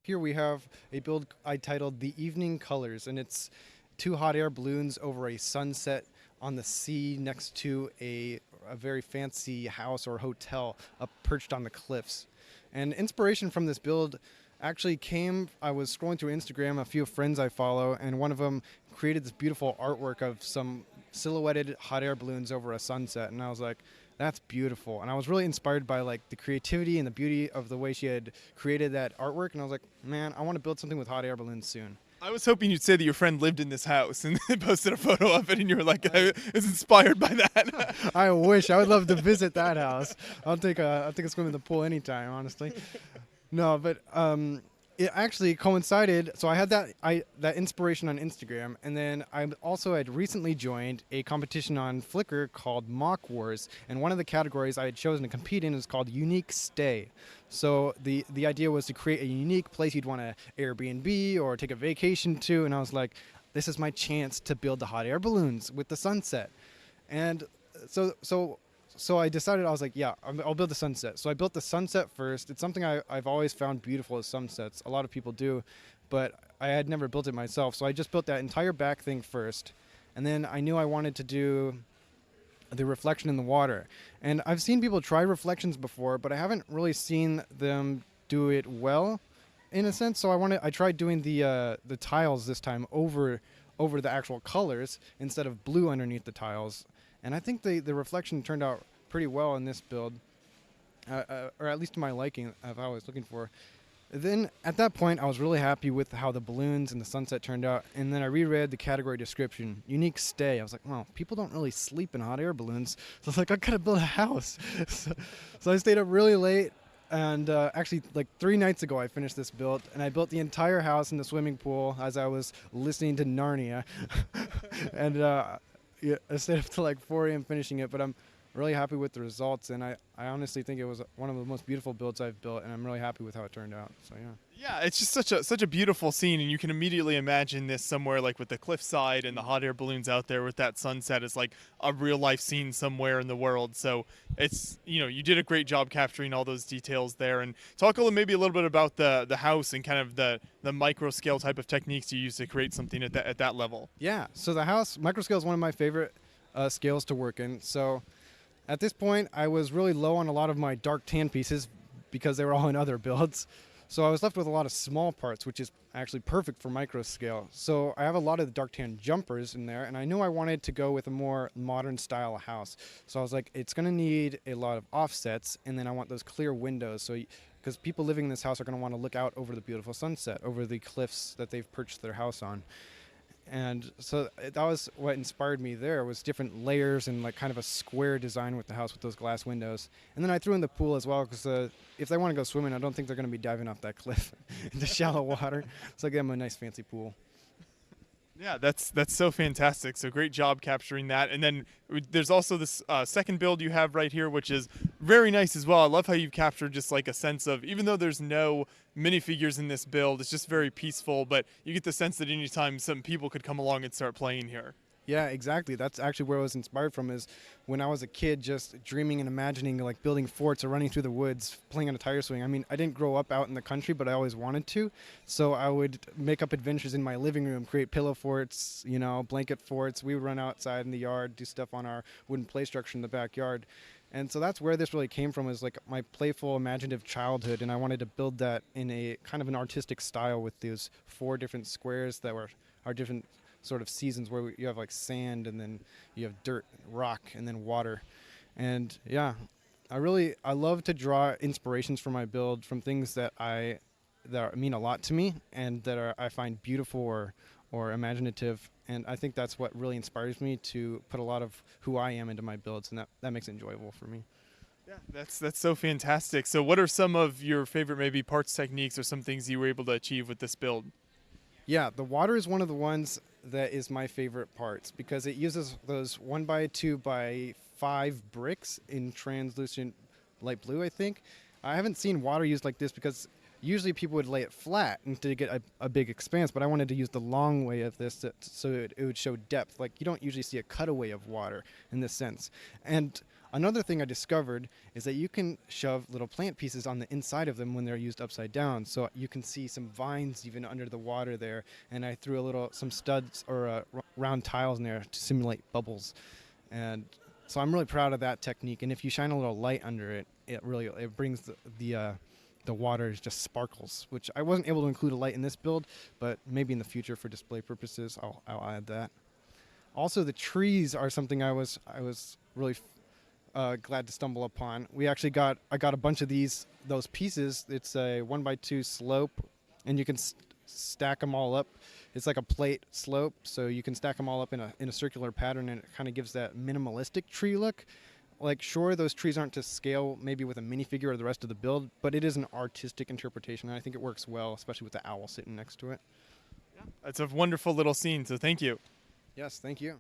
Here we have a build I titled The Evening Colors, and it's two hot air balloons over a sunset on the sea next to a very fancy house or hotel up perched on the cliffs. And inspiration from this build actually came, I was scrolling through Instagram, a few friends I follow, and one of them created this beautiful artwork of some silhouetted hot air balloons over a sunset, and I was like, that's beautiful. And I was really inspired by like the creativity and the beauty of the way she had created that artwork, and I was like, man, I want to build something with hot air balloons soon. I was hoping you'd say that your friend lived in this house and posted a photo of it, and you were like, I was inspired by that. I wish. I would love to visit that house. I'll take a swim in the pool anytime, honestly. No, but it actually coincided. So I had that inspiration on Instagram, and then I also had recently joined a competition on Flickr called Mock Wars, and one of the categories I had chosen to compete in is called Unique Stay. So the idea was to create a unique place you'd want to Airbnb or take a vacation to, and I was like, this is my chance to build the hot air balloons with the sunset. And so I decided, I was like, yeah, I'll build the sunset. So I built the sunset first. It's something I've always found beautiful as sunsets. A lot of people do, but I had never built it myself. So I just built that entire back thing first. And then I knew I wanted to do the reflection in the water. And I've seen people try reflections before, but I haven't really seen them do it well, in a sense. So I tried doing the tiles this time over the actual colors instead of blue underneath the tiles. And I think the reflection turned out pretty well in this build, or at least to my liking of how I was looking for. Then at that point, I was really happy with how the balloons and the sunset turned out. And then I reread the category description, unique stay. I was like, well, people don't really sleep in hot air balloons. So I was like, I gotta build a house. so I stayed up really late. And actually, like 3 nights ago, I finished this build, and I built the entire house in the swimming pool as I was listening to Narnia. and yeah, I stayed up till like 4 a.m. finishing it, but I'm really happy with the results, and I honestly think it was one of the most beautiful builds I've built, and I'm really happy with how it turned out. So yeah. Yeah, it's just such a beautiful scene, and you can immediately imagine this somewhere like with the cliffside and the hot air balloons out there with that sunset as like a real life scene somewhere in the world. So it's, you did a great job capturing all those details there. And talk maybe a little bit about the house and kind of the micro scale type of techniques you use to create something at that level. Yeah, so the house micro scale is one of my favorite scales to work in. So at this point, I was really low on a lot of my dark tan pieces because they were all in other builds. So I was left with a lot of small parts, which is actually perfect for micro scale. So I have a lot of the dark tan jumpers in there, and I knew I wanted to go with a more modern style house. So I was like, it's going to need a lot of offsets, and then I want those clear windows. So because people living in this house are going to want to look out over the beautiful sunset, over the cliffs that they've perched their house on. And so that was what inspired me there, was different layers and like kind of a square design with the house with those glass windows. And then I threw in the pool as well, because if they want to go swimming, I don't think they're going to be diving off that cliff into shallow water. So I gave them a nice fancy pool. Yeah, that's so fantastic. So great job capturing that. And then there's also this second build you have right here, which is very nice as well. I love how you've captured just like a sense of, even though there's no minifigures in this build, it's just very peaceful, but you get the sense that anytime some people could come along and start playing here. Yeah, exactly. That's actually where I was inspired from, is when I was a kid, just dreaming and imagining like building forts or running through the woods, playing on a tire swing. I mean, I didn't grow up out in the country, but I always wanted to. So I would make up adventures in my living room, create pillow forts, blanket forts. We would run outside in the yard, do stuff on our wooden play structure in the backyard. And so that's where this really came from, is like my playful, imaginative childhood. And I wanted to build that in a kind of an artistic style with these 4 different squares that are different sort of seasons, where you have like sand, and then you have dirt, rock, and then water. And yeah, I love to draw inspirations for my build from things that mean a lot to me, and that I find beautiful or imaginative. And I think that's what really inspires me to put a lot of who I am into my builds, and that makes it enjoyable for me. Yeah, that's so fantastic. So what are some of your favorite maybe parts techniques or some things you were able to achieve with this build? Yeah, the water is one of the ones that is my favorite parts, because it uses those 1x2x5 bricks in translucent light blue, I think. I haven't seen water used like this, because usually people would lay it flat and to get a big expanse, but I wanted to use the long way of this so it would show depth. Like, you don't usually see a cutaway of water in this sense. And Another thing I discovered is that you can shove little plant pieces on the inside of them when they're used upside down. So you can see some vines even under the water there. And I threw some studs or round tiles in there to simulate bubbles. And so I'm really proud of that technique. And if you shine a little light under it, it brings the water just sparkles, which I wasn't able to include a light in this build, but maybe in the future for display purposes, I'll add that. Also, the trees are something I was really glad to stumble upon. I got a bunch of those pieces. It's a 1x2 slope, and you can stack them all up. It's like a plate slope, so you can stack them all up in a circular pattern, and it kind of gives that minimalistic tree look. Like, sure, those trees aren't to scale maybe with a minifigure or the rest of the build, but it is an artistic interpretation, and I think it works well, especially with the owl sitting next to it. Yeah, it's a wonderful little scene, so thank you. Yes, thank you.